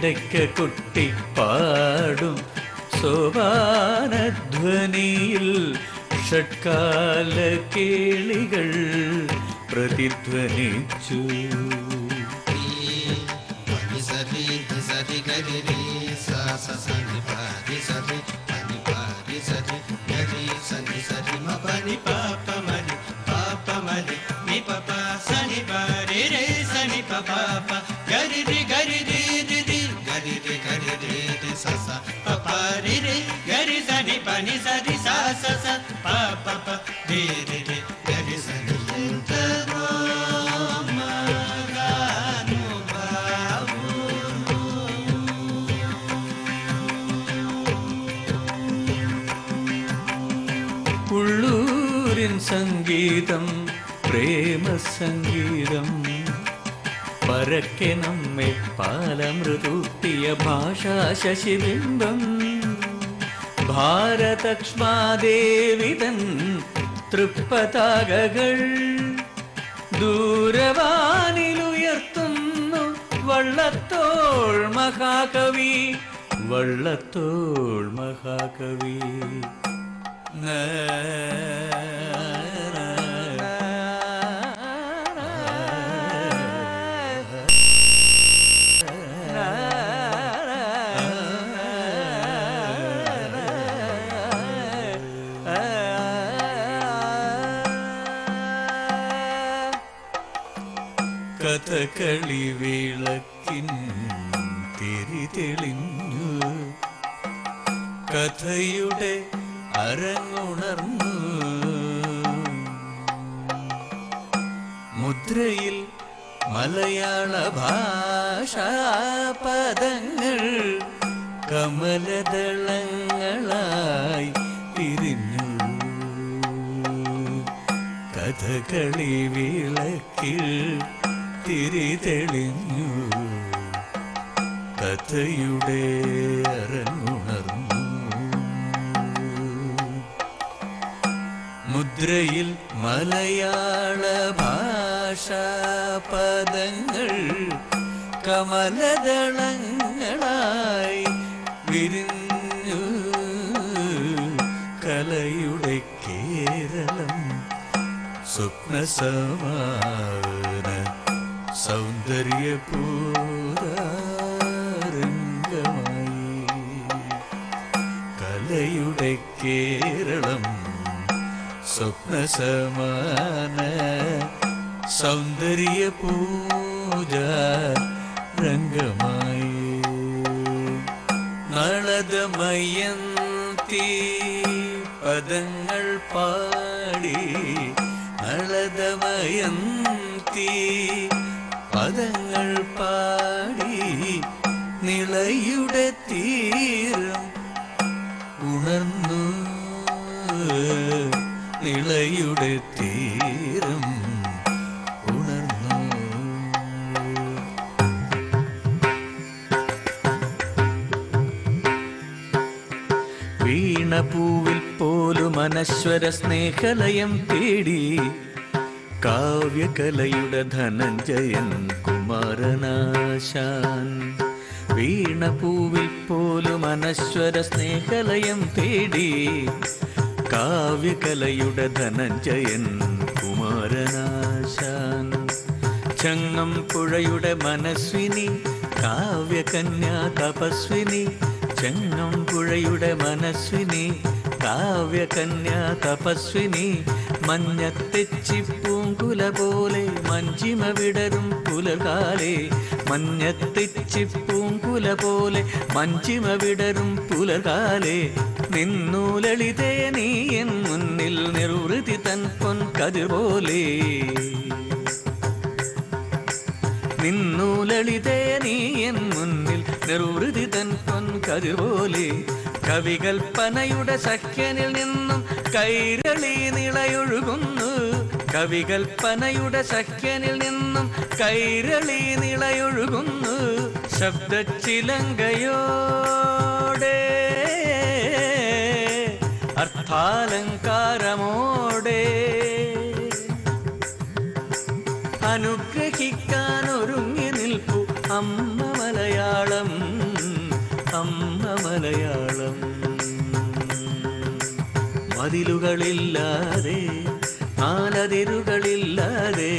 ഇടയ്ക്ക കുട്ടി പാടും സോപാനധ്വനിയിൽ ഷട്കാല കേളികൾ പ്രതിധ്വനിച്ചു. ഉള്ളൂരിൻ സംഗീതം പ്രേമസംഗീതം പരക്കെ നമ്മെ പാലമൃതൂട്ടിയ ഭാഷാ ശശിബിംബം ഭാരതക്ഷ്മാദേവിതൻ തൃപ്പതാകകൾ ദൂരവാനിലുയർത്തുന്നു വള്ളത്തോൾ മഹാകവി വള്ളത്തോൾ മഹാകവി. കഥകളി വിളക്കിൻ തിരി തെളിഞ്ഞു കഥയുടെ അരങ്ങുണർന്നു മുദ്രയിൽ മലയാള ഭാഷാ പദങ്ങൾ കമലദളങ്ങളായി തിരിഞ്ഞു. കഥകളി വിളക്കിൽ തിരി തെളിഞ്ഞു കഥയുടെ അരങ്ങുണർന്നു മുദ്രയിൽ മലയാള ഭാഷാ പദങ്ങൾ കമലദളങ്ങളായി വിരിഞ്ഞു. കലയുടെ കേരളം സ്വപ്നസമാന സൗന്ദര്യപൂരംഗമായി. കലയുടെ കേരളം സ്വപ്നസമാന സൗന്ദര്യപൂജ രംഗമായി. നളദമയന്തി പദങ്ങൾ പാടി നളദമയന്തി പദങ്ങൾ പാടി നിളയുടെ തീരം ഉണർന്നു നിളയുടെ തീരം ഉണർന്നു. വീണപൂവിൽ പോലും അനശ്വര സ്നേഹലയം തേടി കാവ്യകലയുടെ ധനഞ്ജയൻ കുമാരനാശാൻ. വീണപൂവിൽ പോലും അനശ്വര സ്നേഹലയം തേടി കാവ്യകലയുടെ ധനഞ്ജയൻ കുമാരനാശാൻ. ചങ്ങം പുഴയുടെ മനസ്വിനി കാവ്യകന്യാ തപസ്വിനി. ചങ്ങം പുഴയുടെ മനസ്വിനി കാവ്യകന്യാ തപസ്വിനി. മഞ്ഞത്തെച്ചിപ്പൂങ്കുല പോലെ മഞ്ചിമ വിടരും പുലർകാലേ. മഞ്ഞത്തെച്ചിപ്പൂങ്കുല പോലെ മഞ്ചിമ വിടരും പുലർകാലേ. നിന്നു ലളിതേ നീ എൻ മുന്നിൽ നിർവൃതി തൻ പൊൻ കതിർ പോലെ. നിന്നു ലളിതേ നീ എൻ മുന്നിൽ നിർവൃതി തൻ പൊൻ കതിർ പോലെ. കവികൽപ്പനയുടെ സഖ്യനിൽ നിന്നും കൈരളി നിളയൊഴുകുന്നു. കവികൽപ്പനയുടെ സഖ്യനിൽ നിന്നും കൈരളി നിളയൊഴുകുന്നു. ശബ്ദച്ചിലങ്കയോടെ അർത്ഥാലങ്കാരമോടെ അനുഗ്രഹിക്കാൻ ഒരുങ്ങി നിൽപ്പു അമ്മ മലയാളം. മതിലുകളില്ലാതെ നാലതിരുകളില്ലാതെ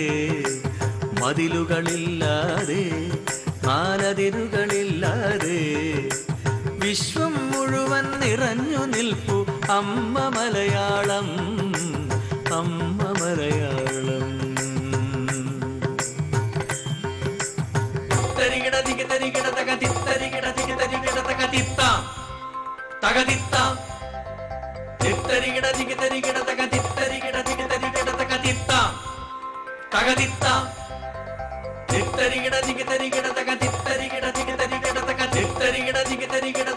മതിലുകളില്ലാതെ നാലതിരുകളില്ലാതെ വിശ്വം മുഴുവൻ നിറഞ്ഞു നിൽപ്പു അമ്മ മലയാളം അമ്മ മലയാളം. തരികിട ദിഗ തരികിട തക തിത്തരികിട ദിഗ തരികിട തക തിത്താം തകതിത്താം തിത്തരികിട ദിഗ തരികിട തക തിത്തരികിട ദിഗ തരികിട തക തിത്താം തകതിത്താം തിത്തരികിട ദിഗ തരികിട തക തിത്തരികിട ദിഗ തരികിട തക തിത്തരികിട ദിഗ തരികിട